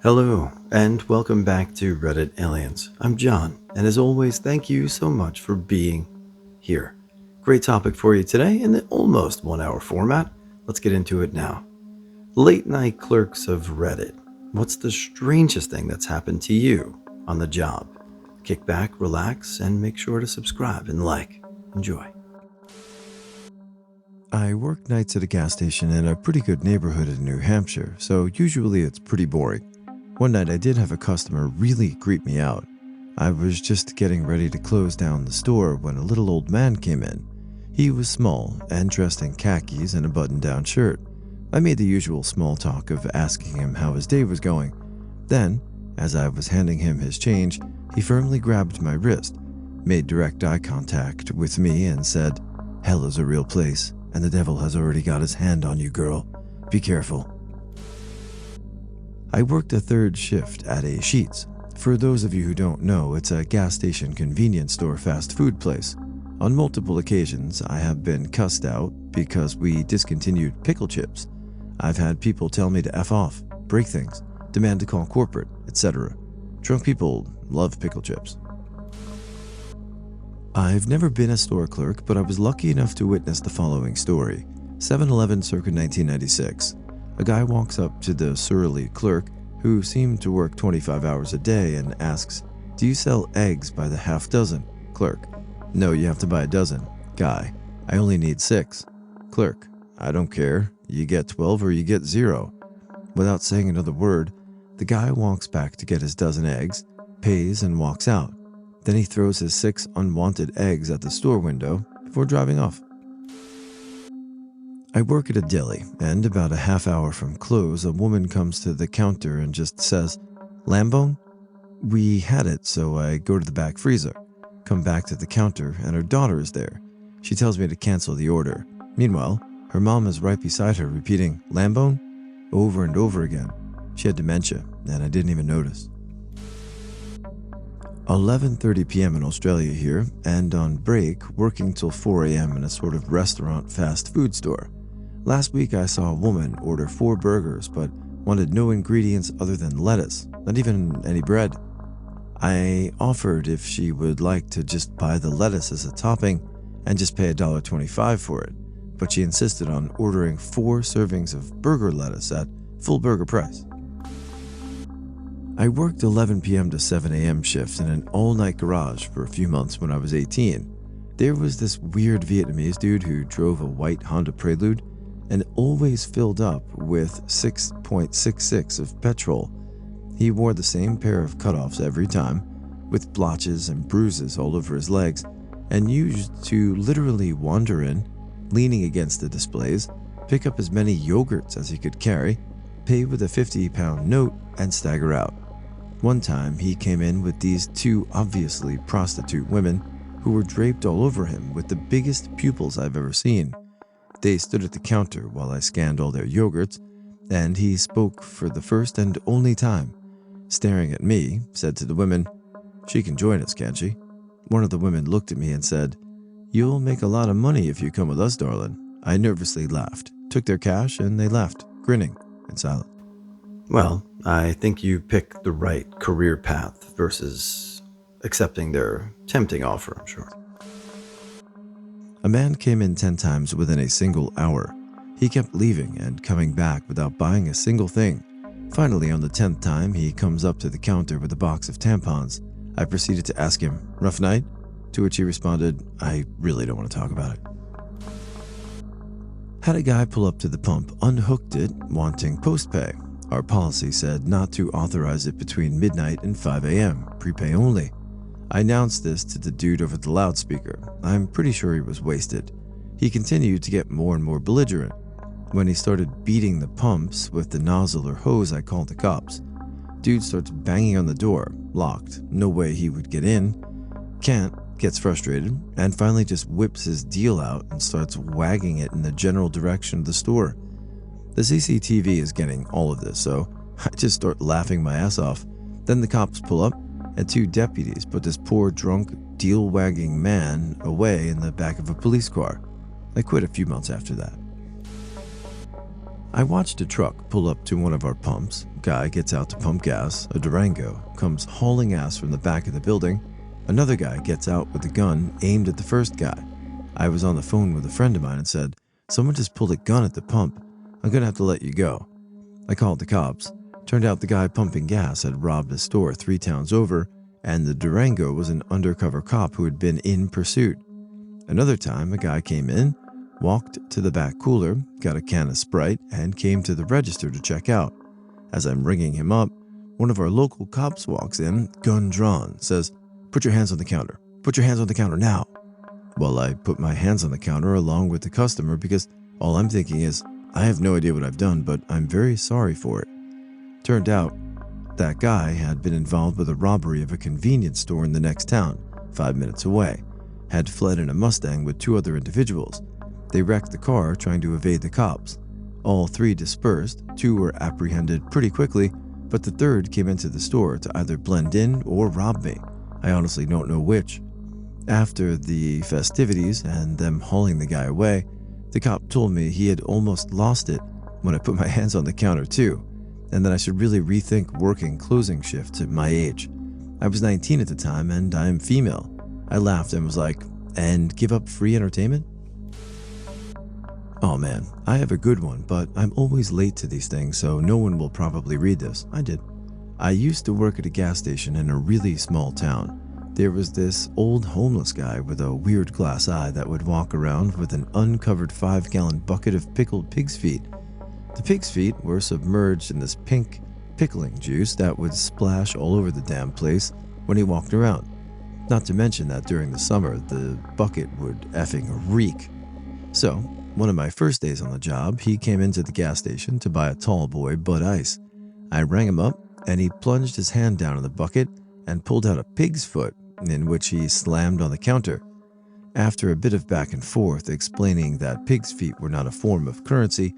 Hello, and welcome back to Reddit Aliens. I'm John, and as always, thank you so much for being here. Great topic for you today in the almost 1 hour format. Let's get into it now. Late night clerks of Reddit. What's the strangest thing that's happened to you on the job? Kick back, relax, and make sure to subscribe and like. Enjoy. I work nights at a gas station in a pretty good neighborhood in New Hampshire, so usually it's pretty boring. One night I did have a customer really creep me out. I was just getting ready to close down the store when a little old man came in. He was small and dressed in khakis and a button-down shirt. I made the usual small talk of asking him how his day was going. Then, as I was handing him his change, he firmly grabbed my wrist, made direct eye contact with me and said, "Hell is a real place, and the devil has already got his hand on you, girl. Be careful." I worked a third shift at a Sheetz. For those of you who don't know, it's a gas station convenience store fast food place. On multiple occasions, I have been cussed out because we discontinued pickle chips. I've had people tell me to F off, break things, demand to call corporate, etc. Drunk people love pickle chips. I've never been a store clerk, but I was lucky enough to witness the following story. 7-Eleven circa 1996. A guy walks up to the surly clerk, who seemed to work 25 hours a day, and asks, "Do you sell eggs by the half dozen?" Clerk: "No, you have to buy a dozen." Guy: "I only need 6. Clerk: "I don't care. You get 12 or you get 0. Without saying another word, the guy walks back to get his dozen eggs, pays, and walks out. Then he throws his 6 unwanted eggs at the store window before driving off. I work at a deli, and about a half hour from close, a woman comes to the counter and just says, "Lamb bone?" We had it, so I go to the back freezer, come back to the counter, and her daughter is there. She tells me to cancel the order. Meanwhile, her mom is right beside her, repeating "lamb bone?" over and over again. She had dementia, and I didn't even notice. 11:30 p.m. in Australia here, and on break, working till 4 a.m. in a sort of restaurant fast food store. Last week I saw a woman order 4 burgers but wanted no ingredients other than lettuce, not even any bread. I offered if she would like to just buy the lettuce as a topping and just pay $1.25 for it, but she insisted on ordering 4 servings of burger lettuce at full burger price. I worked 11 p.m. to 7 a.m. shifts in an all-night garage for a few months when I was 18. There was this weird Vietnamese dude who drove a white Honda Prelude and always filled up with 6.66 of petrol. He wore the same pair of cutoffs every time, with blotches and bruises all over his legs, and used to literally wander in, leaning against the displays, pick up as many yogurts as he could carry, pay with a 50-pound note, and stagger out. One time, he came in with these 2 obviously prostitute women who were draped all over him with the biggest pupils I've ever seen. They stood at the counter while I scanned all their yogurts, and he spoke for the first and only time. Staring at me, said to the women, "She can join us, can't she?" One of the women looked at me and said, "You'll make a lot of money if you come with us, darling." I nervously laughed, took their cash, and they left, grinning in silence. Well, I think you picked the right career path versus accepting their tempting offer, I'm sure. A man came in 10 times within a single hour. He kept leaving and coming back without buying a single thing. Finally, on the 10th time, he comes up to the counter with a box of tampons. I proceeded to ask him, "Rough night?" To which he responded, "I really don't want to talk about it." Had a guy pull up to the pump, unhooked it, wanting post-pay. Our policy said not to authorize it between midnight and 5 a.m., prepay only. I announced this to the dude over the loudspeaker. I'm pretty sure he was wasted. He continued to get more and more belligerent. When he started beating the pumps with the nozzle or hose, I called the cops. Dude starts banging on the door, locked, no way he would get in. Can't, gets frustrated, and finally just whips his deal out and starts wagging it in the general direction of the store. The CCTV is getting all of this, so I just start laughing my ass off. Then the cops pull up, and 2 deputies put this poor drunk, deal-wagging man away in the back of a police car. I quit a few months after that. I watched a truck pull up to one of our pumps. Guy gets out to pump gas. A Durango comes hauling ass from the back of the building. Another guy gets out with a gun aimed at the first guy. I was on the phone with a friend of mine and said, "Someone just pulled a gun at the pump. I'm gonna have to let you go." I called the cops. Turned out the guy pumping gas had robbed a store 3 towns over, and the Durango was an undercover cop who had been in pursuit. Another time, a guy came in, walked to the back cooler, got a can of Sprite, and came to the register to check out. As I'm ringing him up, one of our local cops walks in, gun drawn, says, "Put your hands on the counter. Put your hands on the counter now." Well, I put my hands on the counter along with the customer because all I'm thinking is, I have no idea what I've done, but I'm very sorry for it. Turned out, that guy had been involved with a robbery of a convenience store in the next town, 5 minutes away, had fled in a Mustang with 2 other individuals. They wrecked the car trying to evade the cops. All 3 dispersed, 2 were apprehended pretty quickly, but the third came into the store to either blend in or rob me. I honestly don't know which. After the festivities and them hauling the guy away, the cop told me he had almost lost it when I put my hands on the counter too, and that I should really rethink working closing shifts at my age. I was 19 at the time and I am female. I laughed and was like, "And give up free entertainment?" Oh man, I have a good one, but I'm always late to these things, so no one will probably read this. I did. I used to work at a gas station in a really small town. There was this old homeless guy with a weird glass eye that would walk around with an uncovered 5-gallon bucket of pickled pig's feet. The pig's feet were submerged in this pink pickling juice that would splash all over the damn place when he walked around. Not to mention that during the summer, the bucket would effing reek. So, one of my first days on the job, he came into the gas station to buy a tall boy Bud Ice. I rang him up, and he plunged his hand down in the bucket and pulled out a pig's foot, in which he slammed on the counter. After a bit of back and forth explaining that pig's feet were not a form of currency,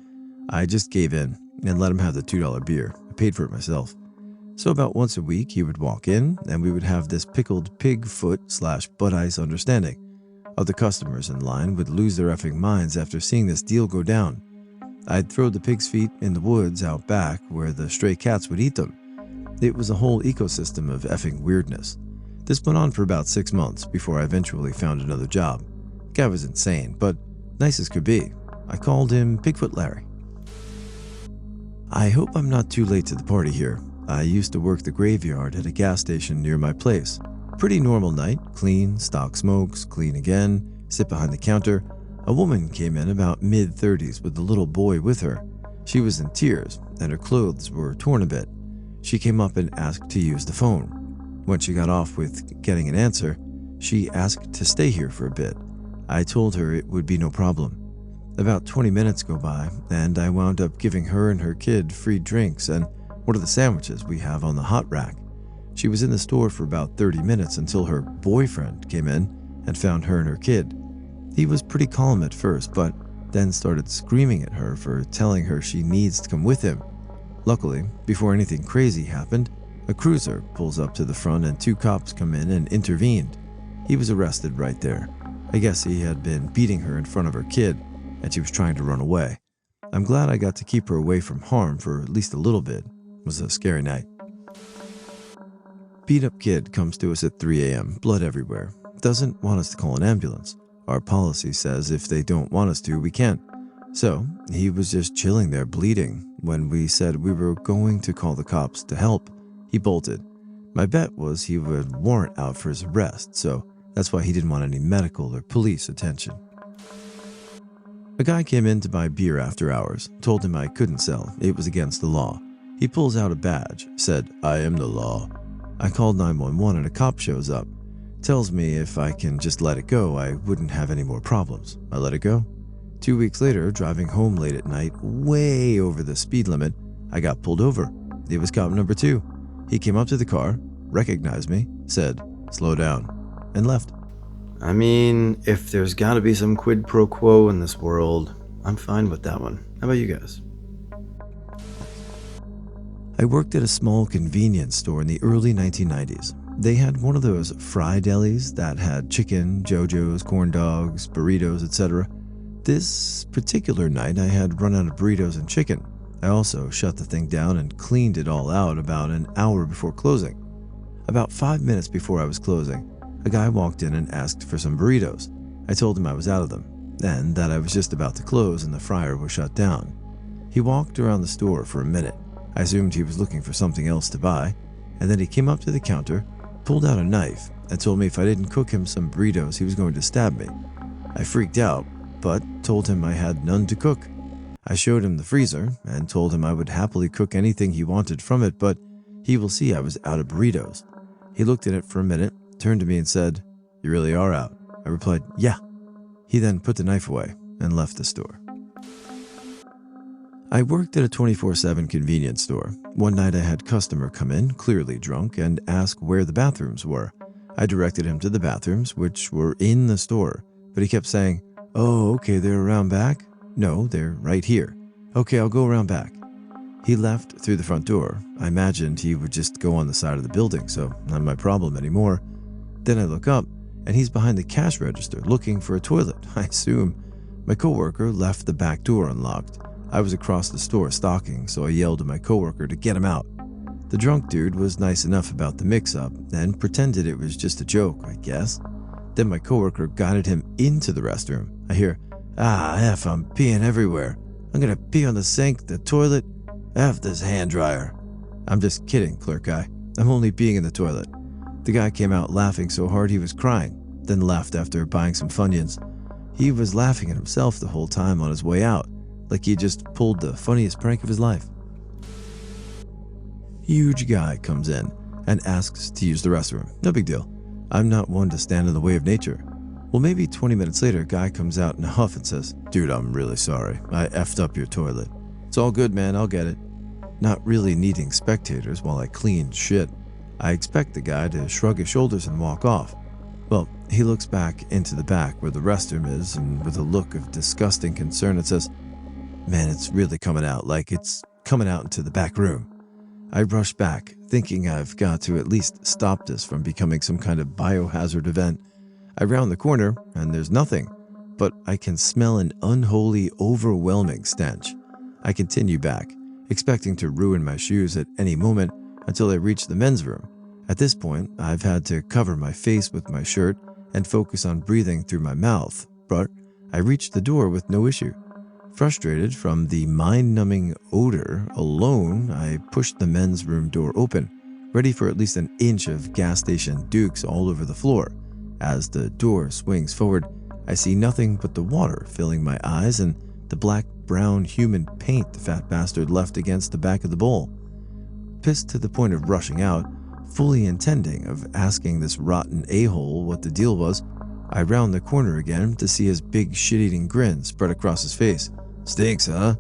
I just gave in and let him have the $2 beer. I paid for it myself. So about once a week, he would walk in, and we would have this pickled pig foot/Bud Ice understanding. Other customers in line would lose their effing minds after seeing this deal go down. I'd throw the pig's feet in the woods out back where the stray cats would eat them. It was a whole ecosystem of effing weirdness. This went on for about 6 months before I eventually found another job. Guy was insane, but nice as could be. I called him Pigfoot Larry. I hope I'm not too late to the party here. I used to work the graveyard at a gas station near my place. Pretty normal night, clean, stock smokes, clean again, sit behind the counter. A woman came in about mid-30s with a little boy with her. She was in tears, and her clothes were torn a bit. She came up and asked to use the phone. When she got off with getting an answer, she asked to stay here for a bit. I told her it would be no problem. About 20 minutes go by, and I wound up giving her and her kid free drinks and one of the sandwiches we have on the hot rack. She was in the store for about 30 minutes until her boyfriend came in and found her and her kid. He was pretty calm at first, but then started screaming at her for telling her she needs to come with him. Luckily, before anything crazy happened, a cruiser pulls up to the front and 2 cops come in and intervened. He was arrested right there. I guess he had been beating her in front of her kid, and she was trying to run away. I'm glad I got to keep her away from harm for at least a little bit. It was a scary night. Beat up kid comes to us at 3 a.m., blood everywhere. Doesn't want us to call an ambulance. Our policy says if they don't want us to, we can't. So, he was just chilling there bleeding. When we said we were going to call the cops to help, he bolted. My bet was he would warrant out for his arrest, so that's why he didn't want any medical or police attention. A guy came in to buy beer after hours, told him I couldn't sell, it was against the law. He pulls out a badge, said, "I am the law." I called 911 and a cop shows up. Tells me if I can just let it go, I wouldn't have any more problems. I let it go. 2 weeks later, driving home late at night, way over the speed limit, I got pulled over. It was cop number 2. He came up to the car, recognized me, said, "Slow down," and left. I mean, if there's gotta be some quid pro quo in this world, I'm fine with that one. How about you guys? I worked at a small convenience store in the early 1990s. They had one of those fry delis that had chicken, JoJo's, corn dogs, burritos, etc. This particular night, I had run out of burritos and chicken. I also shut the thing down and cleaned it all out about an hour before closing. About 5 minutes before I was closing, a guy walked in and asked for some burritos. I told him I was out of them, and that I was just about to close and the fryer was shut down. He walked around the store for a minute. I assumed he was looking for something else to buy, and then he came up to the counter, pulled out a knife, and told me if I didn't cook him some burritos, he was going to stab me. I freaked out, but told him I had none to cook. I showed him the freezer and told him I would happily cook anything he wanted from it, but he will see I was out of burritos. He looked at it for a minute, turned to me and said, "You really are out?" I replied, "Yeah." He then put the knife away and left the store. I worked at a 24/7 convenience store. One night I had a customer come in, clearly drunk, and ask where the bathrooms were. I directed him to the bathrooms, which were in the store, but he kept saying, "Oh, okay, they're around back?" "No, they're right here." "Okay, I'll go around back." He left through the front door. I imagined he would just go on the side of the building, so not my problem anymore. Then I look up, and he's behind the cash register looking for a toilet, I assume. My coworker left the back door unlocked. I was across the store stalking, so I yelled at my coworker to get him out. The drunk dude was nice enough about the mix-up and pretended it was just a joke, I guess. Then my coworker guided him into the restroom. I hear, F, I'm peeing everywhere. I'm gonna pee on the sink, the toilet, F this hand dryer." "I'm just kidding, clerk guy. I'm only peeing in the toilet." The guy came out laughing so hard he was crying, then left after buying some Funyuns. He was laughing at himself the whole time on his way out, like he just pulled the funniest prank of his life. Huge guy comes in and asks to use the restroom. No big deal. I'm not one to stand in the way of nature. Well, maybe 20 minutes later, guy comes out in a huff and says, "Dude, I'm really sorry. I effed up your toilet." "It's all good, man. I'll get it." Not really needing spectators while I clean shit, I expect the guy to shrug his shoulders and walk off. Well, he looks back into the back where the restroom is, and with a look of disgusting concern, it says, "Man, it's really coming out, like it's coming out into the back room." I rush back, thinking I've got to at least stop this from becoming some kind of biohazard event. I round the corner, and there's nothing, but I can smell an unholy, overwhelming stench. I continue back, expecting to ruin my shoes at any moment until I reach the men's room. At this point, I've had to cover my face with my shirt and focus on breathing through my mouth, but I reached the door with no issue. Frustrated from the mind-numbing odor alone, I pushed the men's room door open, ready for at least an inch of gas station dukes all over the floor. As the door swings forward, I see nothing but the water filling my eyes and the black-brown human paint the fat bastard left against the back of the bowl. Pissed to the point of rushing out, fully intending of asking this rotten a-hole what the deal was, I round the corner again to see his big shit-eating grin spread across his face. "Stinks, huh?"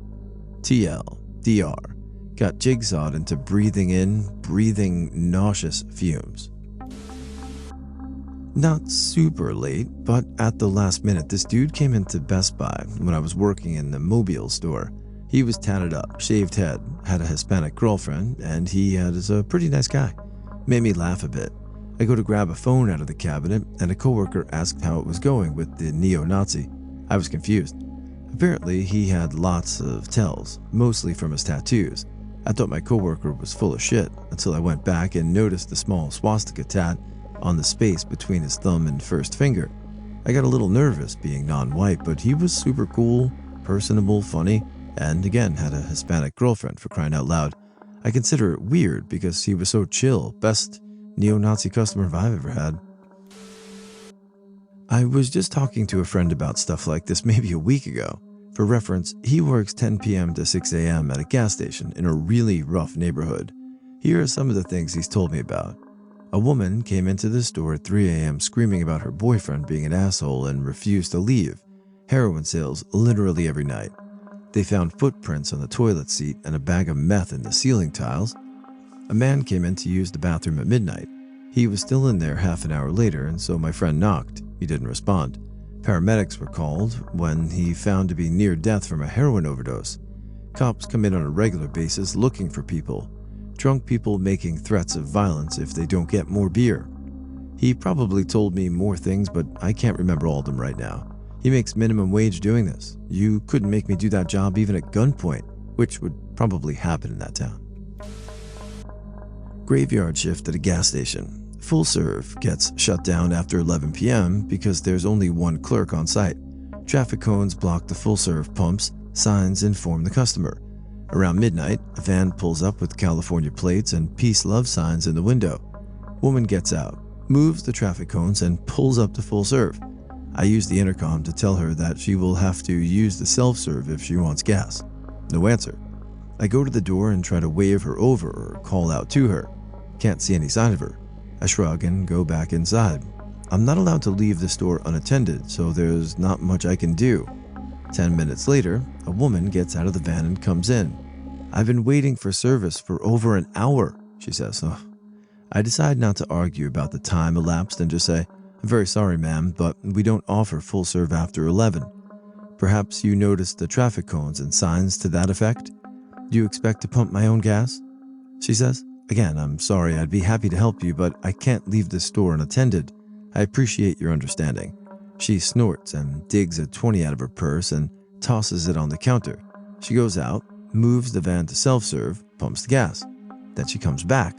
TL, DR, got jigsawed into breathing nauseous fumes. Not super late, but at the last minute, this dude came into Best Buy when I was working in the mobile store. He was tatted up, shaved head, had a Hispanic girlfriend, and he is a pretty nice guy. Made me laugh a bit. I go to grab a phone out of the cabinet, and a coworker asked how it was going with the neo-Nazi. I was confused. Apparently, he had lots of tells, mostly from his tattoos. I thought my coworker was full of shit until I went back and noticed the small swastika tat on the space between his thumb and first finger. I got a little nervous being non-white, but he was super cool, personable, funny, and again had a Hispanic girlfriend, for crying out loud. I consider it weird because he was so chill. Best neo-Nazi customer I've ever had. I was just talking to a friend about stuff like this maybe a week ago. For reference, he works 10 p.m. to 6 a.m. at a gas station in a really rough neighborhood. Here are some of the things he's told me about. A woman came into the store at 3 a.m. screaming about her boyfriend being an asshole and refused to leave. Heroin sales literally every night. They found footprints on the toilet seat and a bag of meth in the ceiling tiles. A man came in to use the bathroom at midnight. He was still in there half an hour later, and so my friend knocked. He didn't respond. Paramedics were called when he found to be near death from a heroin overdose. Cops come in on a regular basis looking for people. Drunk people making threats of violence if they don't get more beer. He probably told me more things, but I can't remember all of them right now. He makes minimum wage doing this. You couldn't make me do that job even at gunpoint, which would probably happen in that town. Graveyard shift at a gas station. Full serve gets shut down after 11 p.m. because there's only one clerk on site. Traffic cones block the full serve pumps, signs inform the customer. Around midnight, a van pulls up with California plates and peace love signs in the window. Woman gets out, moves the traffic cones, and pulls up to full serve. I use the intercom to tell her that she will have to use the self-serve if she wants gas. No answer. I go to the door and try to wave her over or call out to her. Can't see any sign of her. I shrug and go back inside. I'm not allowed to leave the store unattended, so there's not much I can do. 10 minutes later, a woman gets out of the van and comes in. I've been waiting for service for over an hour, she says. Ugh. I decide not to argue about the time elapsed and just say, I'm very sorry, ma'am, but we don't offer full serve after 11. Perhaps you noticed the traffic cones and signs to that effect? Do you expect to pump my own gas? She says, again, I'm sorry, I'd be happy to help you, but I can't leave this store unattended. I appreciate your understanding. She snorts and digs a 20 out of her purse and tosses it on the counter. She goes out, moves the van to self-serve, pumps the gas. Then she comes back.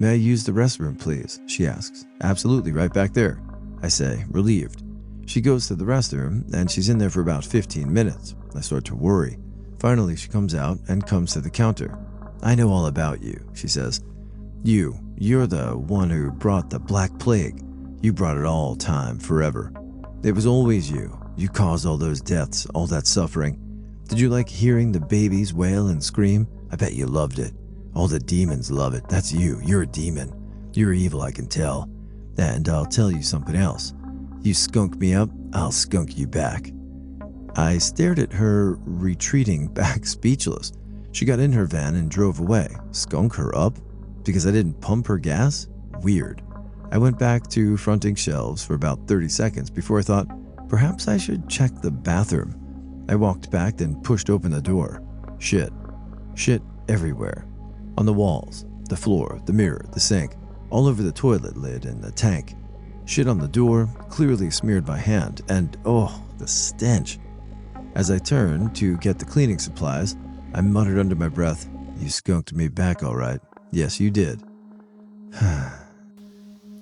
May I use the restroom, please? She asks. Absolutely, right back there, I say, relieved. She goes to the restroom, and she's in there for about 15 minutes. I start to worry. Finally, she comes out and comes to the counter. I know all about you, she says. You're the one who brought the Black Plague. You brought it all time, forever. It was always you. You caused all those deaths, all that suffering. Did you like hearing the babies wail and scream? I bet you loved it. All the demons love it. That's you. You're a demon. You're evil, I can tell. And I'll tell you something else. You skunk me up, I'll skunk you back. I stared at her, retreating back speechless. She got in her van and drove away. Skunk her up? Because I didn't pump her gas? Weird. I went back to fronting shelves for about 30 seconds before I thought, perhaps I should check the bathroom. I walked back and pushed open the door. Shit. Shit everywhere. On the walls, the floor, the mirror, the sink, all over the toilet lid and the tank. Shit on the door, clearly smeared by hand, and oh, the stench. As I turned to get the cleaning supplies, I muttered under my breath, you skunked me back all right. Yes, you did.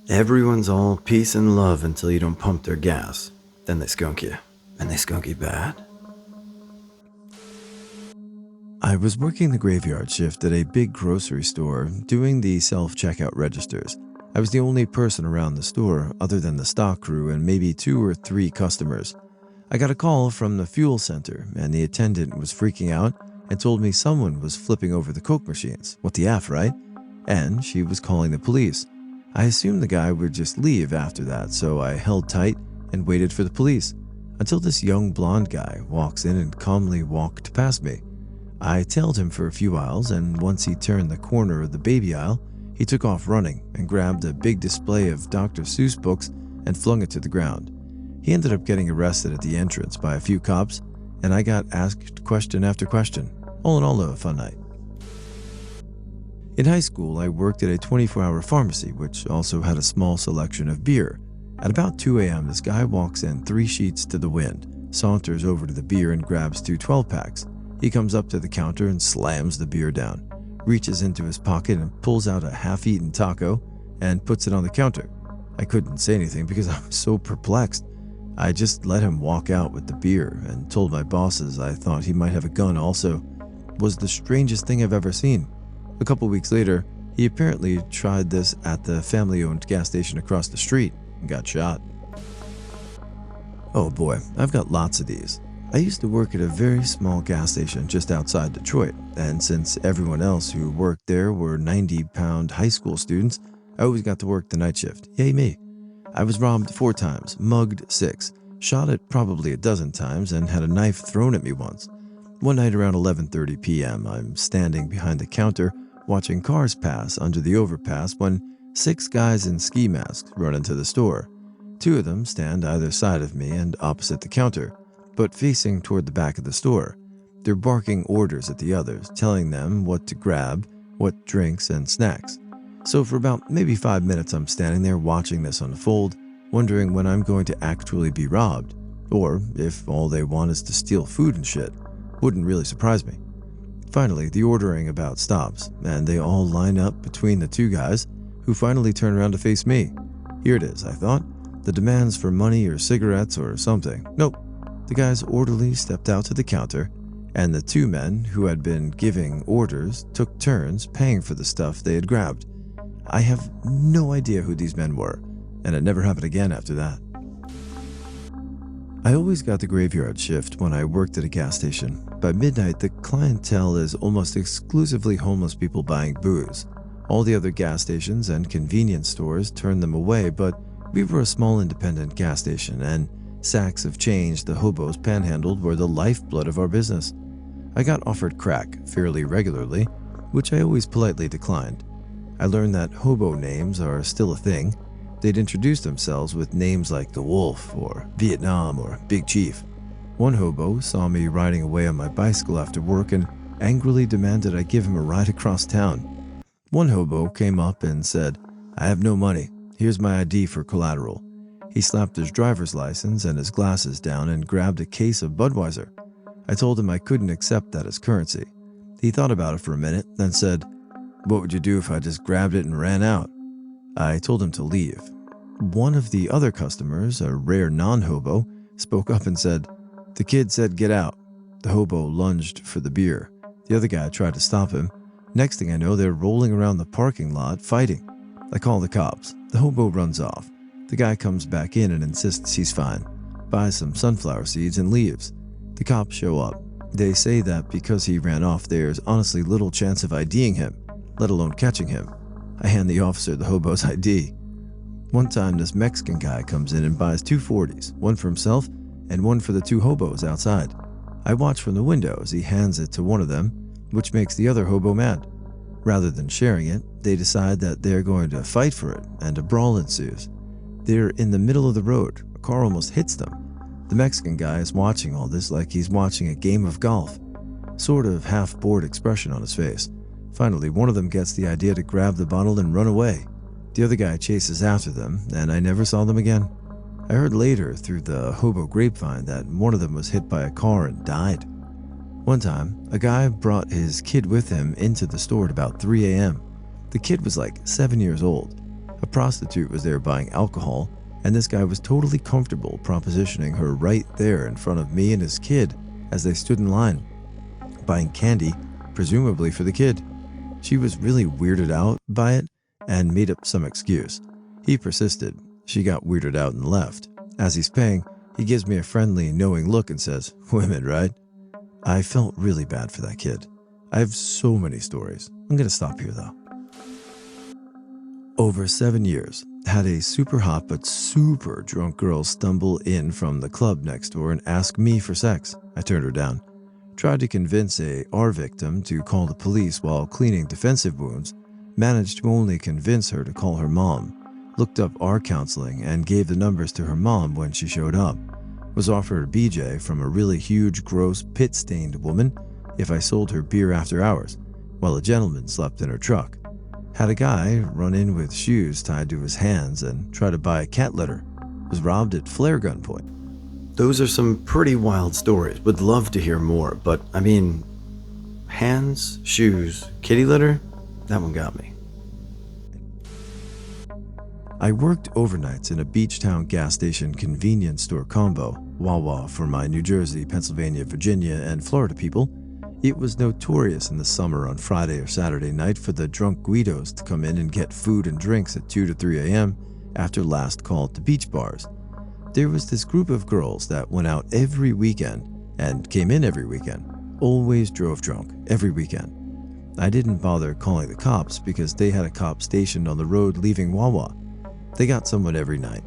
Everyone's all peace and love until you don't pump their gas. Then they skunk you. And they skunk you bad. I was working the graveyard shift at a big grocery store doing the self-checkout registers. I was the only person around the store other than the stock crew and maybe 2 or 3 customers. I got a call from the fuel center and the attendant was freaking out and told me someone was flipping over the Coke machines. What the F, right? And she was calling the police. I assumed the guy would just leave after that, so I held tight and waited for the police until this young blonde guy walks in and calmly walked past me. I tailed him for a few aisles, and once he turned the corner of the baby aisle, he took off running and grabbed a big display of Dr. Seuss books and flung it to the ground. He ended up getting arrested at the entrance by a few cops, and I got asked question after question. All in all, a fun night. In high school, I worked at a 24-hour pharmacy, which also had a small selection of beer. At about 2 a.m., this guy walks in 3 sheets to the wind, saunters over to the beer and grabs 2 12-packs. He comes up to the counter and slams the beer down, reaches into his pocket and pulls out a half-eaten taco and puts it on the counter. I couldn't say anything because I was so perplexed. I just let him walk out with the beer and told my bosses I thought he might have a gun also. It was the strangest thing I've ever seen. A couple weeks later, he apparently tried this at the family-owned gas station across the street and got shot. Oh boy, I've got lots of these. I used to work at a very small gas station just outside Detroit, and since everyone else who worked there were 90-pound high school students, I always got to work the night shift. Yay me. I was robbed 4 times, mugged 6, shot at probably a dozen times, and had a knife thrown at me once. One night around 11:30 p.m., I'm standing behind the counter watching cars pass under the overpass when 6 guys in ski masks run into the store. 2 of them stand either side of me and opposite the counter, but facing toward the back of the store. They're barking orders at the others, telling them what to grab, what drinks and snacks. So for about maybe 5 minutes I'm standing there watching this unfold, wondering when I'm going to actually be robbed, Or if all they want is to steal food and shit, wouldn't really surprise me. Finally, the ordering about stops, and they all line up between the two guys, who finally turn around to face me. Here it is, I thought. The demands for money or cigarettes or something. Nope. The guy's orderly stepped out to the counter, and the two men who had been giving orders took turns paying for the stuff they had grabbed. I have no idea who these men were, and it never happened again after that. I always got the graveyard shift when I worked at a gas station. By midnight, the clientele is almost exclusively homeless people buying booze. All the other gas stations and convenience stores turned them away, but we were a small independent gas station, and sacks of change the hobos panhandled were the lifeblood of our business. I got offered crack fairly regularly, which I always politely declined. I learned that hobo names are still a thing. They'd introduce themselves with names like The Wolf or Vietnam or Big Chief. One hobo saw me riding away on my bicycle after work and angrily demanded I give him a ride across town. One hobo came up and said, "I have no money. Here's my ID for collateral." He slapped his driver's license and his glasses down and grabbed a case of Budweiser. I told him I couldn't accept that as currency. He thought about it for a minute, then said, "What would you do if I just grabbed it and ran out?" I told him to leave. One of the other customers, a rare non-hobo, spoke up and said, "The kid said get out." The hobo lunged for the beer. The other guy tried to stop him. Next thing I know, they're rolling around the parking lot fighting. I call the cops. The hobo runs off. The guy comes back in and insists he's fine, buys some sunflower seeds and leaves. The cops show up. They say that because he ran off, there's honestly little chance of IDing him, let alone catching him. I hand the officer the hobo's ID. One time, this Mexican guy comes in and buys 2 40s, one for himself and one for the 2 hobos outside. I watch from the window as he hands it to one of them, which makes the other hobo mad. Rather than sharing it, they decide that they're going to fight for it, and a brawl ensues. They're in the middle of the road. A car almost hits them. The Mexican guy is watching all this like he's watching a game of golf. Sort of half-bored expression on his face. Finally, one of them gets the idea to grab the bottle and run away. The other guy chases after them, and I never saw them again. I heard later through the hobo grapevine that one of them was hit by a car and died. One time, a guy brought his kid with him into the store at about 3 a.m. The kid was like 7 years old. A prostitute was there buying alcohol, and this guy was totally comfortable propositioning her right there in front of me and his kid as they stood in line, buying candy, presumably for the kid. She was really weirded out by it and made up some excuse. He persisted. She got weirded out and left. As he's paying, he gives me a friendly, knowing look and says, "Women, right?" I felt really bad for that kid. I have so many stories. I'm going to stop here though. Over 7 years, had a super hot but super drunk girl stumble in from the club next door and ask me for sex. I turned her down. Tried to convince our victim to call the police while cleaning defensive wounds. Managed to only convince her to call her mom. Looked up our counseling and gave the numbers to her mom when she showed up. Was offered a BJ from a really huge, gross, pit-stained woman if I sold her beer after hours, while a gentleman slept in her truck. Had a guy run in with shoes tied to his hands and try to buy a cat litter. Was robbed at flare gun point. Those are some pretty wild stories. Would love to hear more, but I mean, hands, shoes, kitty litter? That one got me. I worked overnights in a beach town gas station convenience store combo, Wawa for my New Jersey, Pennsylvania, Virginia, and Florida people. It was notorious in the summer on Friday or Saturday night for the drunk Guidos to come in and get food and drinks at 2 to 3 a.m. after last call to beach bars. There was this group of girls that went out every weekend and came in every weekend, always drove drunk every weekend. I didn't bother calling the cops because they had a cop stationed on the road leaving Wawa. They got someone every night.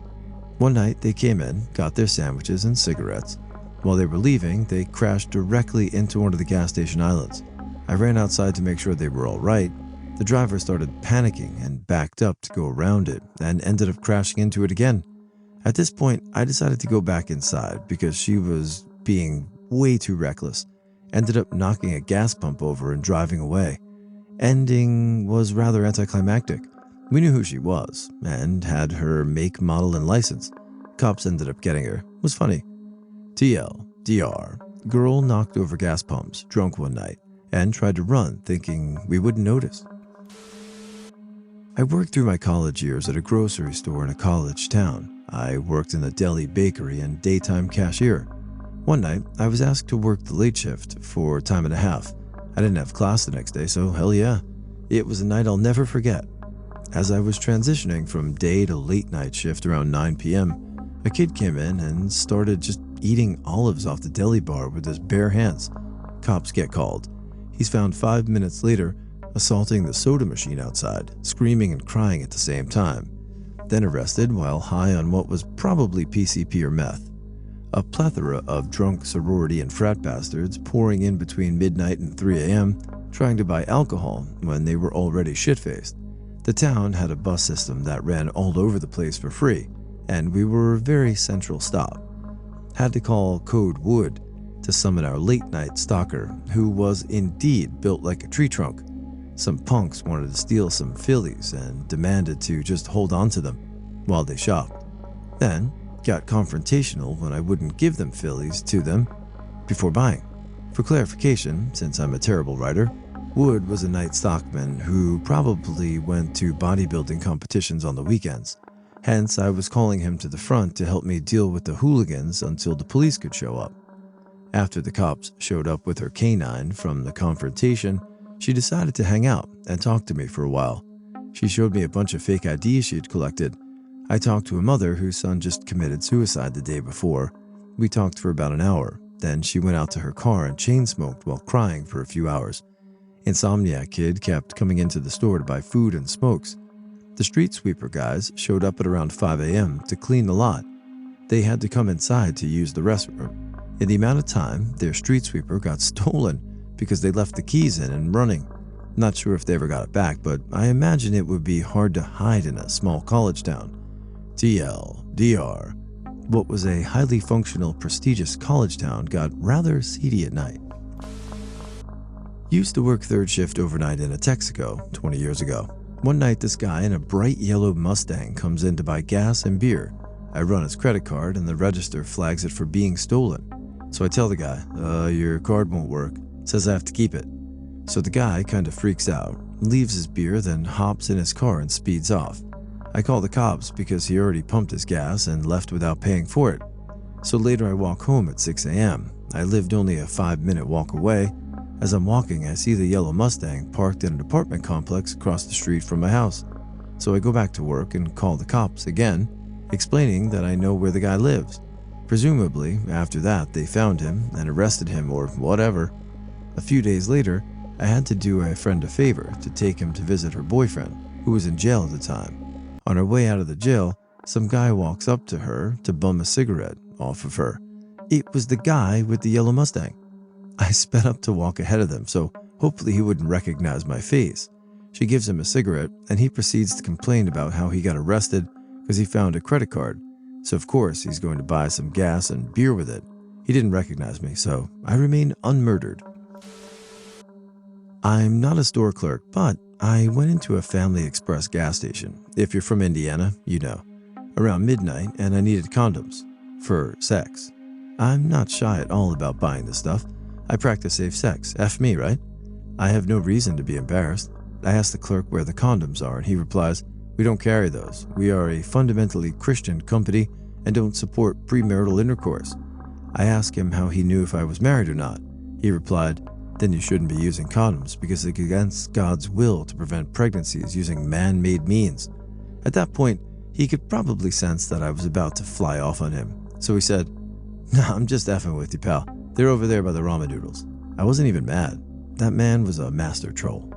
One night they came in, got their sandwiches and cigarettes. While they were leaving, they crashed directly into one of the gas station islands. I ran outside to make sure they were all right. The driver started panicking and backed up to go around it and ended up crashing into it again. At this point, I decided to go back inside because she was being way too reckless. Ended up knocking a gas pump over and driving away. Ending was rather anticlimactic. We knew who she was and had her make, model, and license. Cops ended up getting her. It was funny. TLDR, girl knocked over gas pumps, drunk one night, and tried to run thinking we wouldn't notice. I worked through my college years at a grocery store in a college town. I worked in a deli bakery and daytime cashier. One night, I was asked to work the late shift for time and a half. I didn't have class the next day, so hell yeah. It was a night I'll never forget. As I was transitioning from day to late night shift around 9 p.m., a kid came in and started just eating olives off the deli bar with his bare hands. Cops get called. He's found 5 minutes later assaulting the soda machine outside, screaming and crying at the same time. Then arrested while high on what was probably PCP or meth. A plethora of drunk sorority and frat bastards pouring in between midnight and 3 a.m. trying to buy alcohol when they were already shit-faced. The town had a bus system that ran all over the place for free, and we were a very central stop. Had to call Code Wood to summon our late-night stalker, who was indeed built like a tree trunk. Some punks wanted to steal some fillies and demanded to just hold on to them while they shopped. Then got confrontational when I wouldn't give them fillies to them before buying. For clarification, since I'm a terrible writer, Wood was a night stockman who probably went to bodybuilding competitions on the weekends. Hence, I was calling him to the front to help me deal with the hooligans until the police could show up. After the cops showed up with her canine from the confrontation, she decided to hang out and talk to me for a while. She showed me a bunch of fake IDs she'd collected. I talked to a mother whose son just committed suicide the day before. We talked for about an hour. Then she went out to her car and chain smoked while crying for a few hours. Insomniac kid kept coming into the store to buy food and smokes. The street sweeper guys showed up at around 5 a.m. to clean the lot. They had to come inside to use the restroom. In the amount of time, their street sweeper got stolen because they left the keys in and running. Not sure if they ever got it back, but I imagine it would be hard to hide in a small college town. TLDR. What was a highly functional, prestigious college town got rather seedy at night. Used to work third shift overnight in a Texaco 20 years ago. One night, this guy in a bright yellow Mustang comes in to buy gas and beer. I run his credit card and the register flags it for being stolen. So I tell the guy, your card won't work. Says I have to keep it. So the guy kind of freaks out, leaves his beer, then hops in his car and speeds off. I call the cops because he already pumped his gas and left without paying for it. So later I walk home at 6 a.m. I lived only a 5-minute walk away. As I'm walking, I see the yellow Mustang parked in an apartment complex across the street from my house. So I go back to work and call the cops again, explaining that I know where the guy lives. Presumably, after that, they found him and arrested him or whatever. A few days later, I had to do a friend a favor to take him to visit her boyfriend, who was in jail at the time. On her way out of the jail, some guy walks up to her to bum a cigarette off of her. It was the guy with the yellow Mustang. I sped up to walk ahead of them, so hopefully he wouldn't recognize my face. She gives him a cigarette, and he proceeds to complain about how he got arrested because he found a credit card. So of course he's going to buy some gas and beer with it. He didn't recognize me, so I remain unmurdered. I'm not a store clerk, but I went into a Family Express gas station. If you're from Indiana, you know. Around midnight, and I needed condoms. For sex. I'm not shy at all about buying this stuff. I practice safe sex. F me, right? I have no reason to be embarrassed. I ask the clerk where the condoms are, and he replies, "We don't carry those. We are a fundamentally Christian company and don't support premarital intercourse." I ask him how he knew if I was married or not. He replied, "Then you shouldn't be using condoms because it's against God's will to prevent pregnancies using man-made means." At that point, he could probably sense that I was about to fly off on him. So he said, "Nah, I'm just effing with you, pal. They're over there by the ramen noodles." I wasn't even mad. That man was a master troll.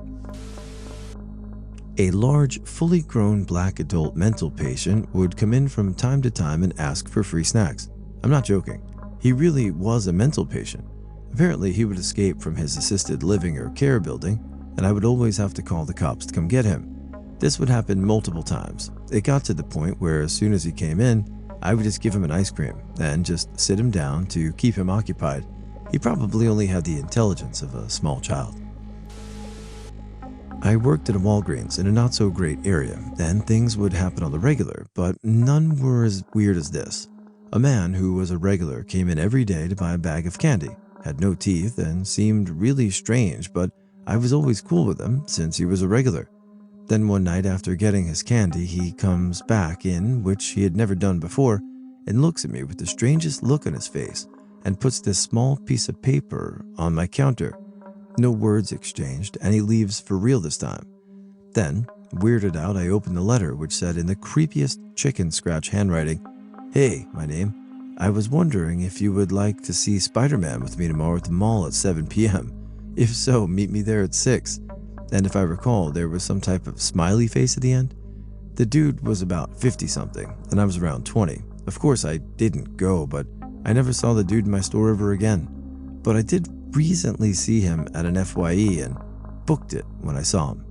A large, fully grown black adult mental patient would come in from time to time and ask for free snacks. I'm not joking. He really was a mental patient. Apparently, he would escape from his assisted living or care building, and I would always have to call the cops to come get him. This would happen multiple times. It got to the point where as soon as he came in, I would just give him an ice cream and just sit him down to keep him occupied. He probably only had the intelligence of a small child. I worked at a Walgreens in a not-so-great area, and things would happen on the regular, but none were as weird as this. A man who was a regular came in every day to buy a bag of candy, had no teeth, and seemed really strange, but I was always cool with him since he was a regular. Then one night after getting his candy, he comes back in, which he had never done before, and looks at me with the strangest look on his face and puts this small piece of paper on my counter. No words exchanged, and he leaves for real this time. Then, weirded out, I opened the letter, which said in the creepiest chicken scratch handwriting, "Hey, my name. I was wondering if you would like to see Spider-Man with me tomorrow at the mall at 7 p.m. If so, meet me there at 6. And if I recall, there was some type of smiley face at the end. The dude was about 50-something, and I was around 20. Of course, I didn't go, but I never saw the dude in my store ever again. But I did recently see him at an FYE and booked it when I saw him."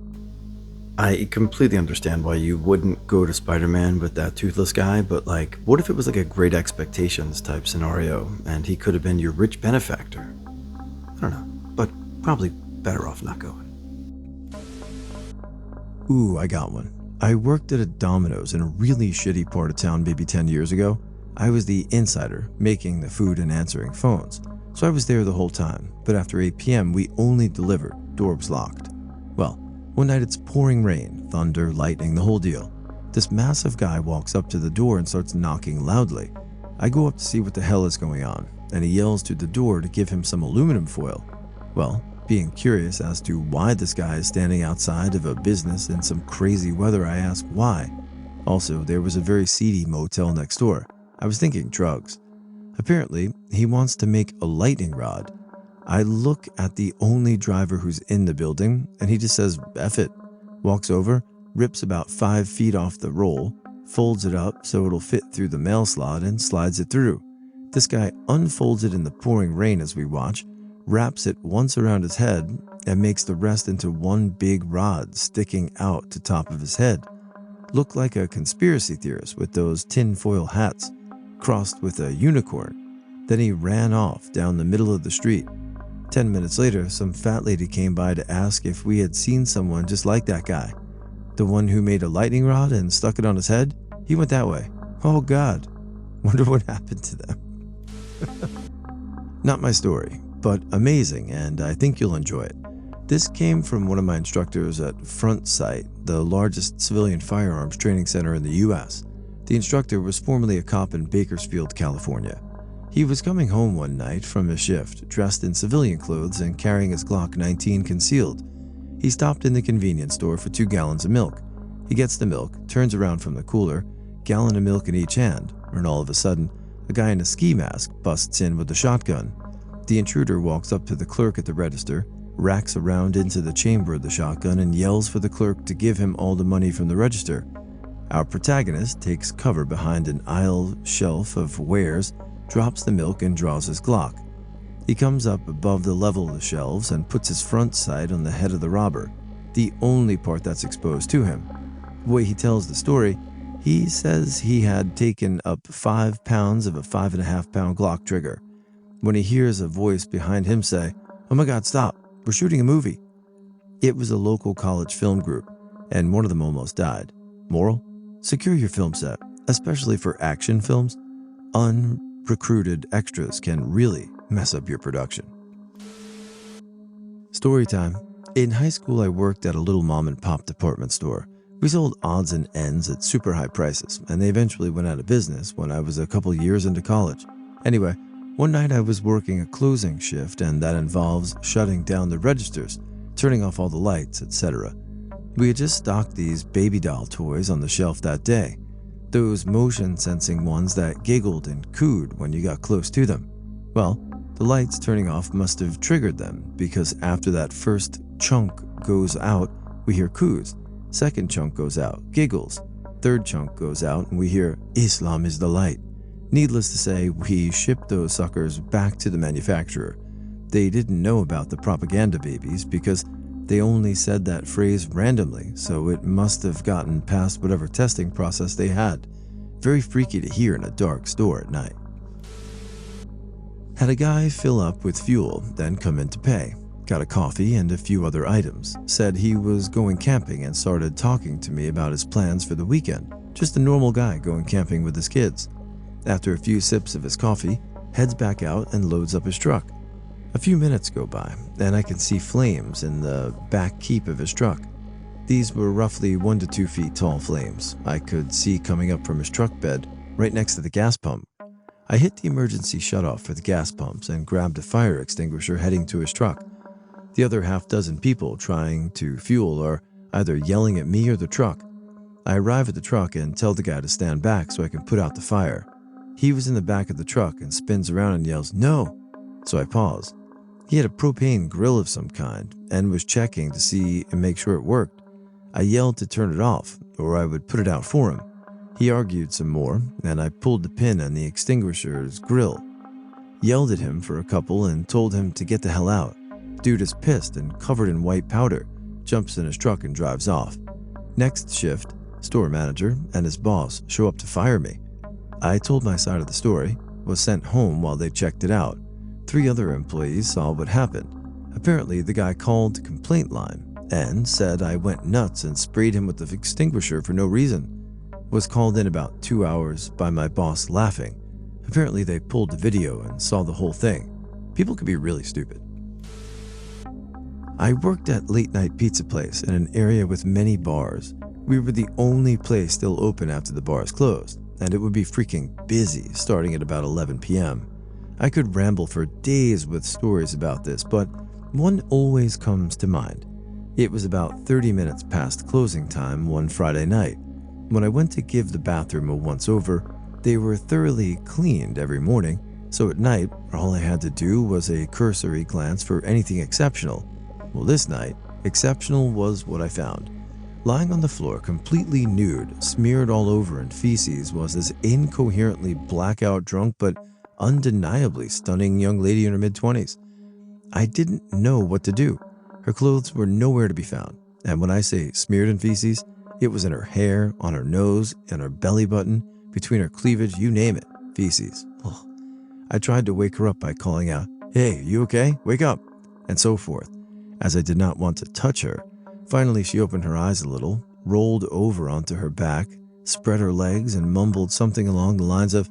I completely understand why you wouldn't go to Spider-Man with that toothless guy, but like, what if it was like a Great Expectations type scenario and he could have been your rich benefactor? I don't know, but probably better off not going. Ooh, I got one. I worked at a Domino's in a really shitty part of town maybe 10 years ago. I was the insider, making the food and answering phones. So I was there the whole time, but after 8 p.m. we only delivered, door was locked. Well, one night it's pouring rain, thunder, lightning, the whole deal. This massive guy walks up to the door and starts knocking loudly. I go up to see what the hell is going on, and he yells through the door to give him some aluminum foil. Well, being curious as to why this guy is standing outside of a business in some crazy weather, I ask why. Also, there was a very seedy motel next door. I was thinking drugs. Apparently, he wants to make a lightning rod. I look at the only driver who's in the building, and he just says, "F it." Walks over, rips about 5 feet off the roll, folds it up so it'll fit through the mail slot, and slides it through. This guy unfolds it in the pouring rain as we watch, wraps it once around his head, and makes the rest into one big rod sticking out to top of his head. Looked like a conspiracy theorist with those tinfoil hats, crossed with a unicorn. Then he ran off down the middle of the street. 10 minutes later, some fat lady came by to ask if we had seen someone just like that guy. The one who made a lightning rod and stuck it on his head, he went that way. Oh God, wonder what happened to them. Not my story, but amazing, and I think you'll enjoy it. This came from one of my instructors at Front Sight, the largest civilian firearms training center in the US. The instructor was formerly a cop in Bakersfield, California. He was coming home one night from his shift, dressed in civilian clothes and carrying his Glock 19 concealed. He stopped in the convenience store for 2 gallons of milk. He gets the milk, turns around from the cooler, gallon of milk in each hand, and all of a sudden, a guy in a ski mask busts in with a shotgun. The intruder walks up to the clerk at the register, racks around into the chamber of the shotgun, and yells for the clerk to give him all the money from the register. Our protagonist takes cover behind an aisle shelf of wares, drops the milk, and draws his Glock. He comes up above the level of the shelves and puts his front sight on the head of the robber, the only part that's exposed to him. The way he tells the story, he says he had taken up 5 pounds of a 5.5-pound Glock trigger, when he hears a voice behind him say, "Oh my God, stop, we're shooting a movie." It was a local college film group, and one of them almost died. Moral? Secure your film set, especially for action films. Unrecruited extras can really mess up your production. Story time. In high school, I worked at a little mom-and-pop department store. We sold odds and ends at super high prices, and they eventually went out of business when I was a couple years into college. Anyway, one night I was working a closing shift, and that involves shutting down the registers, turning off all the lights, etc. We had just stocked these baby doll toys on the shelf that day. Those motion-sensing ones that giggled and cooed when you got close to them. Well, the lights turning off must have triggered them, because after that first chunk goes out, we hear coos. Second chunk goes out, giggles. Third chunk goes out, and we hear, "Islam is the light." Needless to say, we shipped those suckers back to the manufacturer. They didn't know about the propaganda babies because they only said that phrase randomly, so it must have gotten past whatever testing process they had. Very freaky to hear in a dark store at night. Had a guy fill up with fuel, then come in to pay. Got a coffee and a few other items. Said he was going camping and started talking to me about his plans for the weekend. Just a normal guy going camping with his kids. After a few sips of his coffee, heads back out and loads up his truck. A few minutes go by, and I can see flames in the back keep of his truck. These were roughly 1 to 2 feet tall flames I could see coming up from his truck bed right next to the gas pump. I hit the emergency shutoff for the gas pumps and grabbed a fire extinguisher heading to his truck. The other half dozen people trying to fuel are either yelling at me or the truck. I arrive at the truck and tell the guy to stand back so I can put out the fire. He was in the back of the truck and spins around and yells, "No!" So I pause. He had a propane grill of some kind and was checking to see and make sure it worked. I yelled to turn it off, or I would put it out for him. He argued some more, and I pulled the pin on the extinguisher's grill. Yelled at him for a couple and told him to get the hell out. Dude is pissed and covered in white powder, jumps in his truck and drives off. Next shift, store manager and his boss show up to fire me. I told my side of the story, was sent home while they checked it out. 3 other employees saw what happened. Apparently, the guy called the complaint line and said I went nuts and sprayed him with the extinguisher for no reason. Was called in about 2 hours by my boss laughing. Apparently they pulled the video and saw the whole thing. People can be really stupid. I worked at late night pizza place in an area with many bars. We were the only place still open after the bars closed, and it would be freaking busy starting at about 11 p.m. I could ramble for days with stories about this, but one always comes to mind. It was about 30 minutes past closing time one Friday night. When I went to give the bathroom a once-over, they were thoroughly cleaned every morning, so at night, all I had to do was a cursory glance for anything exceptional. Well, this night, exceptional was what I found. Lying on the floor, completely nude, smeared all over in feces, was this incoherently blackout drunk but undeniably stunning young lady in her mid-20s. I didn't know what to do. Her clothes were nowhere to be found, and when I say smeared in feces, it was in her hair, on her nose, in her belly button, between her cleavage, you name it, feces. Ugh. I tried to wake her up by calling out, "Hey, you okay? Wake up," and so forth, as I did not want to touch her. Finally, she opened her eyes a little, rolled over onto her back, spread her legs, and mumbled something along the lines of,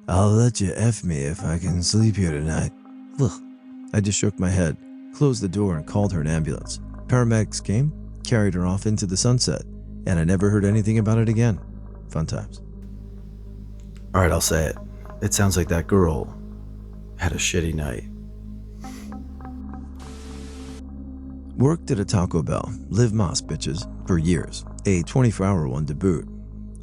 "I'll let you F me if I can sleep here tonight." Ugh. I just shook my head, closed the door, and called her an ambulance. Paramedics came, carried her off into the sunset, and I never heard anything about it again. Fun times. All right, I'll say it. It sounds like that girl had a shitty night. Worked at a Taco Bell, live Moss bitches, for years. A 24-hour one to boot.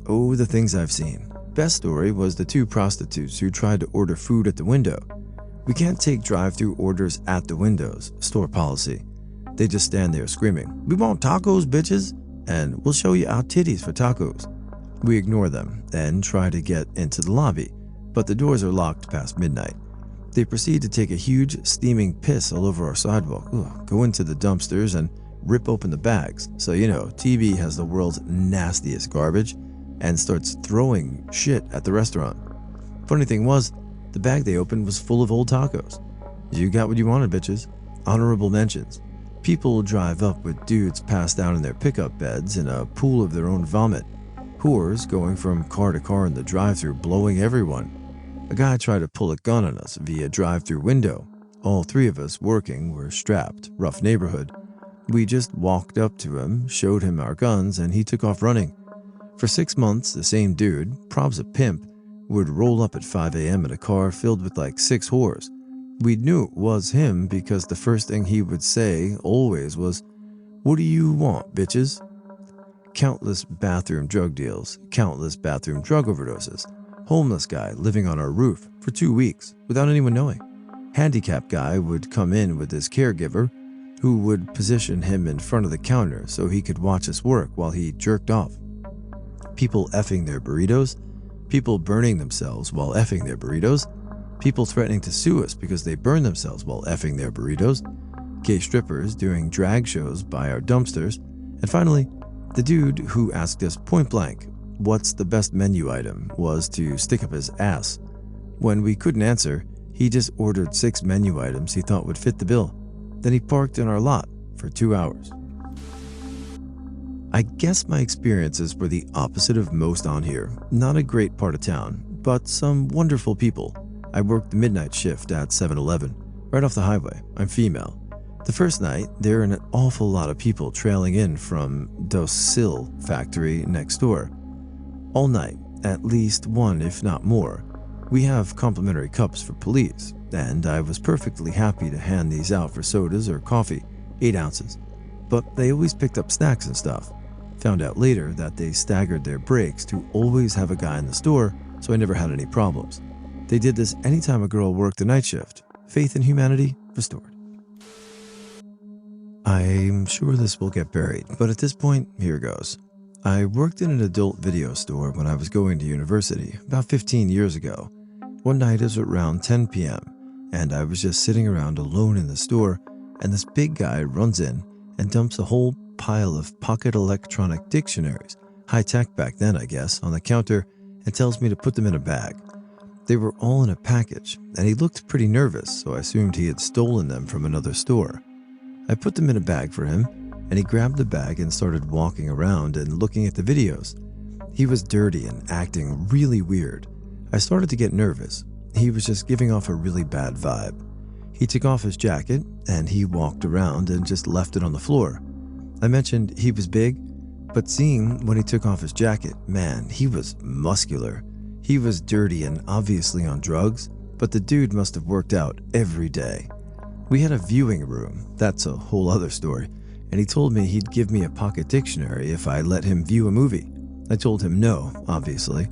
Oh, the things I've seen. Best story was the 2 prostitutes who tried to order food at the window. We can't take drive-through orders at the windows, store policy. They just stand there screaming, "We want tacos, bitches!" and "We'll show you our titties for tacos." We ignore them and try to get into the lobby, but the doors are locked past midnight. They proceed to take a huge steaming piss all over our sidewalk, go into the dumpsters and rip open the bags. So TB has the world's nastiest garbage and starts throwing shit at the restaurant. Funny thing was, the bag they opened was full of old tacos. You got what you wanted, bitches. Honorable mentions. People drive up with dudes passed out in their pickup beds in a pool of their own vomit. Whores going from car to car in the drive-thru blowing everyone. A guy tried to pull a gun on us via drive-thru window. All 3 of us working were strapped, rough neighborhood. We just walked up to him, showed him our guns, and he took off running. For 6 months, the same dude, probs a pimp, would roll up at 5 a.m. in a car filled with like 6 whores. We knew it was him because the first thing he would say always was, "What do you want, bitches?" Countless bathroom drug deals, countless bathroom drug overdoses. Homeless guy living on our roof for 2 weeks without anyone knowing. Handicapped guy would come in with his caregiver who would position him in front of the counter so he could watch us work while he jerked off. People effing their burritos. People burning themselves while effing their burritos. People threatening to sue us because they burn themselves while effing their burritos. Gay strippers doing drag shows by our dumpsters. And finally, the dude who asked us point blank, "What's the best menu item?" was to stick up his ass. When we couldn't answer, he just ordered 6 menu items he thought would fit the bill. Then he parked in our lot for 2 hours. I guess my experiences were the opposite of most on here. Not a great part of town. but some wonderful people. I worked the midnight shift at 7-Eleven, right off the highway. I'm female. The first night, there are an awful lot of people trailing in from Docil factory next door. All night, at least one if not more. We have complimentary cups for police, and I was perfectly happy to hand these out for sodas or coffee, 8 ounces. But they always picked up snacks and stuff. Found out later that they staggered their breaks to always have a guy in the store, so I never had any problems. They did this anytime a girl worked the night shift. Faith in humanity restored. I'm sure this will get buried, but at this point, here goes. I worked in an adult video store when I was going to university about 15 years ago. One night it was around 10 p.m., and I was just sitting around alone in the store, and this big guy runs in and dumps a whole pile of pocket electronic dictionaries, high tech back then I guess, on the counter and tells me to put them in a bag. They were all in a package, and he looked pretty nervous, so I assumed he had stolen them from another store. I put them in a bag for him, and he grabbed the bag and started walking around and looking at the videos. He was dirty and acting really weird. I started to get nervous. He was just giving off a really bad vibe. He took off his jacket, and he walked around and just left it on the floor. I mentioned he was big, but seeing when he took off his jacket, man, he was muscular. He was dirty and obviously on drugs, but the dude must have worked out every day. We had a viewing room, that's a whole other story, and he told me he'd give me a pocket dictionary if I let him view a movie. I told him no, obviously.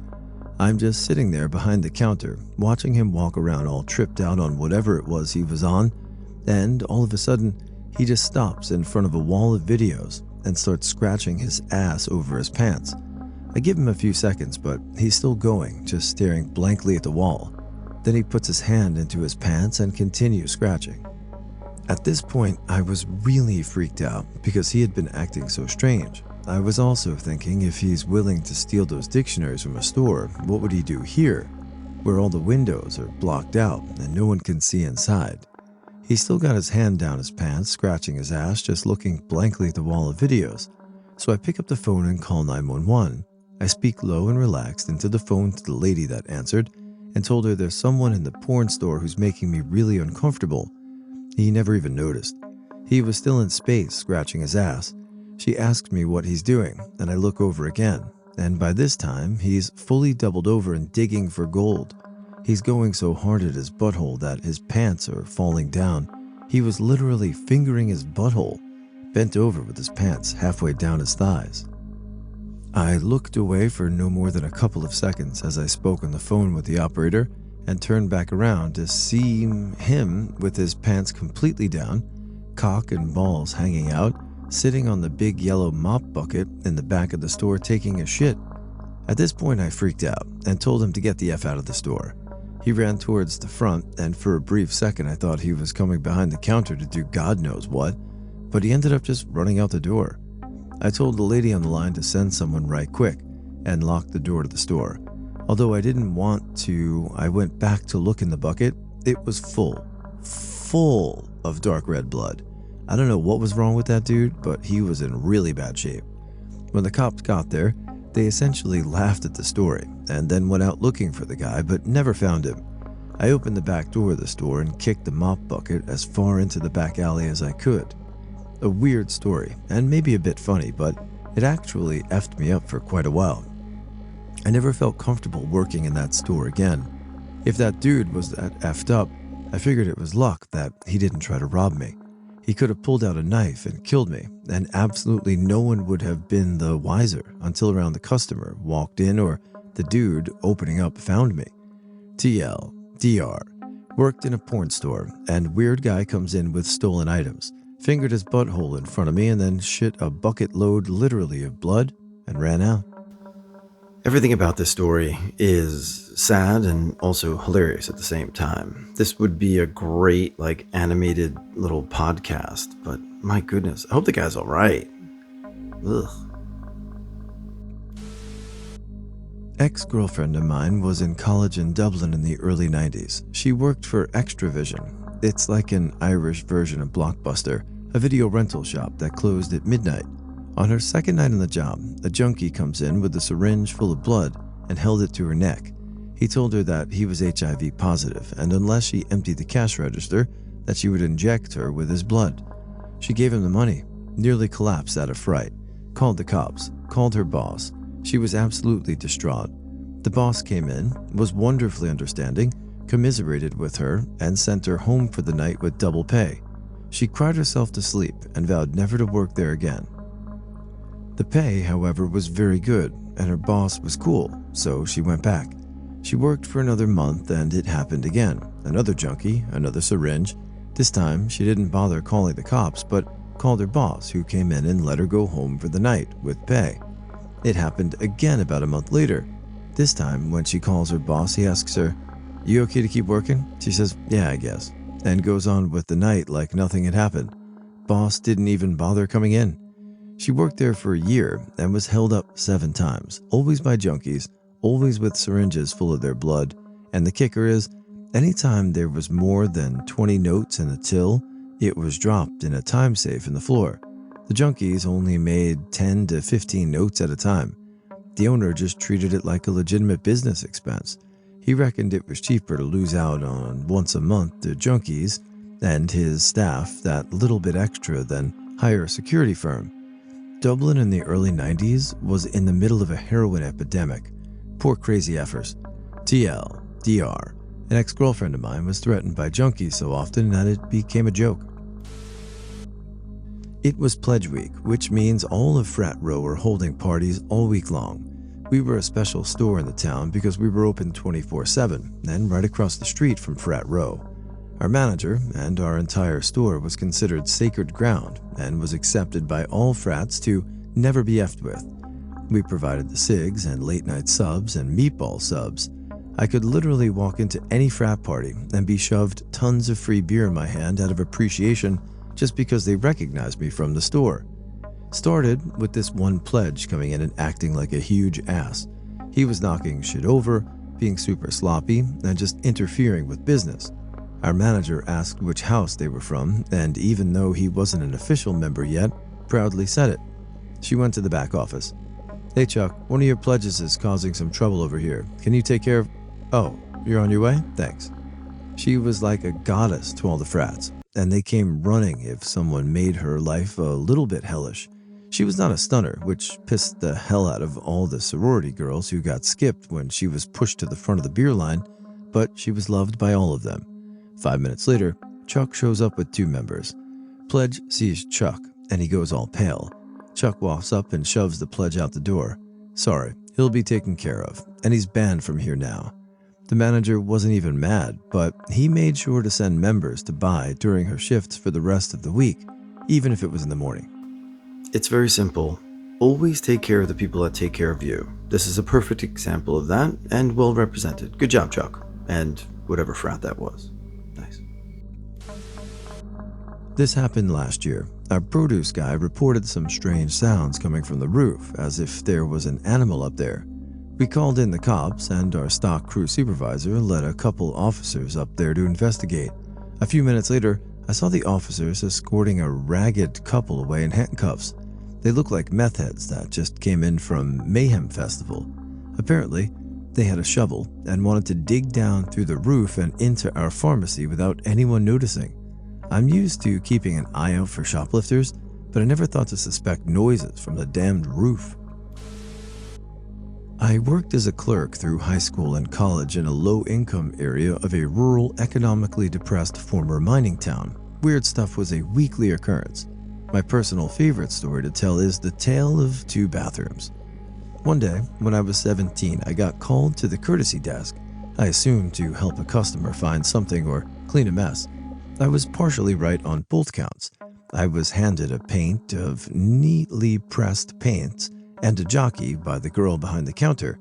I'm just sitting there behind the counter, watching him walk around all tripped out on whatever it was he was on, and all of a sudden, he just stops in front of a wall of videos and starts scratching his ass over his pants. I give him a few seconds, but he's still going, just staring blankly at the wall. Then he puts his hand into his pants and continues scratching. At this point, I was really freaked out because he had been acting so strange. I was also thinking if he's willing to steal those dictionaries from a store, what would he do here, where all the windows are blocked out and no one can see inside? He still got his hand down his pants, scratching his ass, just looking blankly at the wall of videos. So I pick up the phone and call 911. I speak low and relaxed into the phone to the lady that answered and told her there's someone in the porn store who's making me really uncomfortable. He never even noticed. He was still in space, scratching his ass. She asks me what he's doing, and I look over again. And by this time, he's fully doubled over and digging for gold. He's going so hard at his butthole that his pants are falling down. He was literally fingering his butthole, bent over with his pants halfway down his thighs. I looked away for no more than a couple of seconds as I spoke on the phone with the operator and turned back around to see him with his pants completely down, cock and balls hanging out, sitting on the big yellow mop bucket in the back of the store taking a shit. At this point I freaked out and told him to get the F out of the store. He ran towards the front, and for a brief second I thought he was coming behind the counter to do God knows what, but he ended up just running out the door. I told the lady on the line to send someone right quick and locked the door to the store. Although I didn't want to, I went back to look in the bucket. It was full of dark red blood. I don't know what was wrong with that dude, but he was in really bad shape. When the cops got there, they essentially laughed at the story and then went out looking for the guy, but never found him. I opened the back door of the store and kicked the mop bucket as far into the back alley as I could. A weird story, and maybe a bit funny, but it actually effed me up for quite a while. I never felt comfortable working in that store again. If that dude was that effed up, I figured it was luck that he didn't try to rob me. He could have pulled out a knife and killed me, and absolutely no one would have been the wiser until around the customer walked in or the dude opening up found me. TL, DR, worked in a porn store, and weird guy comes in with stolen items, fingered his butthole in front of me, and then shit a bucket load literally of blood and ran out. Everything about this story is sad and also hilarious at the same time. This would be a great, animated little podcast, but my goodness, I hope the guy's all right. Ugh. Ex-girlfriend of mine was in college in Dublin in the early 90s. She worked for Extravision. It's like an Irish version of Blockbuster, a video rental shop that closed at midnight. On her second night on the job, a junkie comes in with a syringe full of blood and held it to her neck. He told her that he was HIV positive, and unless she emptied the cash register, that she would inject her with his blood. She gave him the money, nearly collapsed out of fright, called the cops, called her boss. She was absolutely distraught. The boss came in, was wonderfully understanding, commiserated with her, and sent her home for the night with double pay. She cried herself to sleep and vowed never to work there again. The pay, however, was very good, and her boss was cool, so she went back. She worked for another month, and it happened again. Another junkie, another syringe. This time, she didn't bother calling the cops, but called her boss, who came in and let her go home for the night with pay. It happened again about a month later. This time, when she calls her boss, he asks her, "You okay to keep working?" She says, "Yeah, I guess," and goes on with the night like nothing had happened. Boss didn't even bother coming in. She worked there for a year and was held up 7 times, always by junkies, always with syringes full of their blood, and the kicker is, anytime there was more than 20 notes in the till, it was dropped in a time safe in the floor. The junkies only made 10 to 15 notes at a time. The owner just treated it like a legitimate business expense. He reckoned it was cheaper to lose out on once a month to junkies and his staff that little bit extra than hire a security firm. Dublin in the early 90s was in the middle of a heroin epidemic. Poor crazy effers. TL, DR. An ex-girlfriend of mine was threatened by junkies so often that it became a joke. It was Pledge Week, which means all of Frat Row were holding parties all week long. We were a special store in the town because we were open 24/7 and right across the street from Frat Row. Our manager and our entire store was considered sacred ground and was accepted by all frats to never be effed with. We provided the cigs and late night subs and meatball subs. I could literally walk into any frat party and be shoved tons of free beer in my hand out of appreciation just because they recognized me from the store. Started with this one pledge coming in and acting like a huge ass. He was knocking shit over, being super sloppy, and just interfering with business. Our manager asked which house they were from, and even though he wasn't an official member yet, proudly said it. She went to the back office. "Hey Chuck, one of your pledges is causing some trouble over here. Can you take care of..." "Oh, you're on your way? Thanks." She was like a goddess to all the frats, and they came running if someone made her life a little bit hellish. She was not a stunner, which pissed the hell out of all the sorority girls who got skipped when she was pushed to the front of the beer line, but she was loved by all of them. 5 minutes later, Chuck shows up with 2 members. Pledge sees Chuck, and he goes all pale. Chuck walks up and shoves the pledge out the door. "Sorry, he'll be taken care of, and he's banned from here now." The manager wasn't even mad, but he made sure to send members to buy during her shifts for the rest of the week, even if it was in the morning. It's very simple. Always take care of the people that take care of you. This is a perfect example of that, and well represented. Good job, Chuck. And whatever frat that was. Nice. This happened last year. Our produce guy reported some strange sounds coming from the roof, as if there was an animal up there. We called in the cops, and our stock crew supervisor led a couple officers up there to investigate. A few minutes later, I saw the officers escorting a ragged couple away in handcuffs. They looked like meth heads that just came in from Mayhem Festival. Apparently, they had a shovel and wanted to dig down through the roof and into our pharmacy without anyone noticing. I'm used to keeping an eye out for shoplifters, but I never thought to suspect noises from the damned roof. I worked as a clerk through high school and college in a low-income area of a rural, economically depressed former mining town. Weird stuff was a weekly occurrence. My personal favorite story to tell is the tale of 2 bathrooms. One day, when I was 17, I got called to the courtesy desk. I assumed to help a customer find something or clean a mess. I was partially right on both counts. I was handed a paint of neatly pressed paints and a jockey by the girl behind the counter.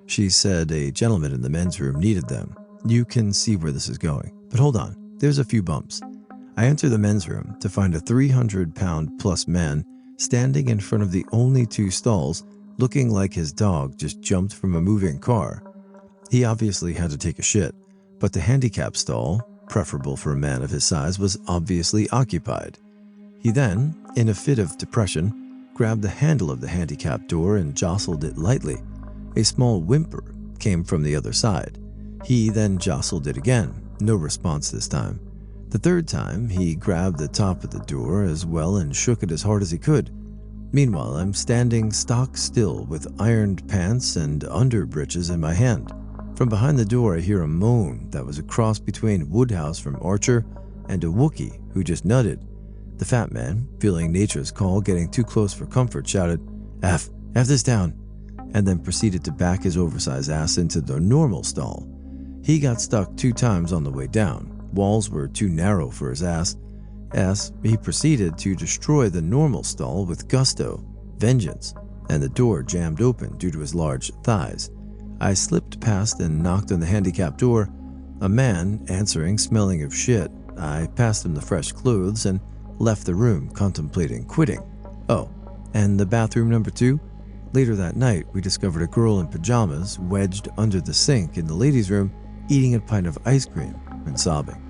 She said a gentleman in the men's room needed them. You can see where this is going. But hold on, there's a few bumps. I enter the men's room to find a 300-pound-plus man standing in front of the only 2 stalls, looking like his dog just jumped from a moving car. He obviously had to take a shit, but the handicap stall, preferable for a man of his size, was obviously occupied. He then, in a fit of depression, grabbed the handle of the handicap door and jostled it lightly. A small whimper came from the other side. He then jostled it again. No response this time. The third time, he grabbed the top of the door as well and shook it as hard as he could. Meanwhile, I'm standing stock still with ironed pants and underbreeches in my hand. From behind the door, I hear a moan that was a cross between Woodhouse from Archer and a Wookiee who just nutted. The fat man, feeling nature's call getting too close for comfort, shouted, F this down, and then proceeded to back his oversized ass into the normal stall. He got stuck 2 times on the way down. Walls were too narrow for his ass. He proceeded to destroy the normal stall with gusto, vengeance, and the door jammed open due to his large thighs. I slipped past and knocked on the handicap door. A man answering, smelling of shit. I passed him the fresh clothes and left the room, contemplating quitting. Oh, and the bathroom number 2? Later that night, we discovered a girl in pajamas wedged under the sink in the ladies' room, eating a pint of ice cream and sobbing.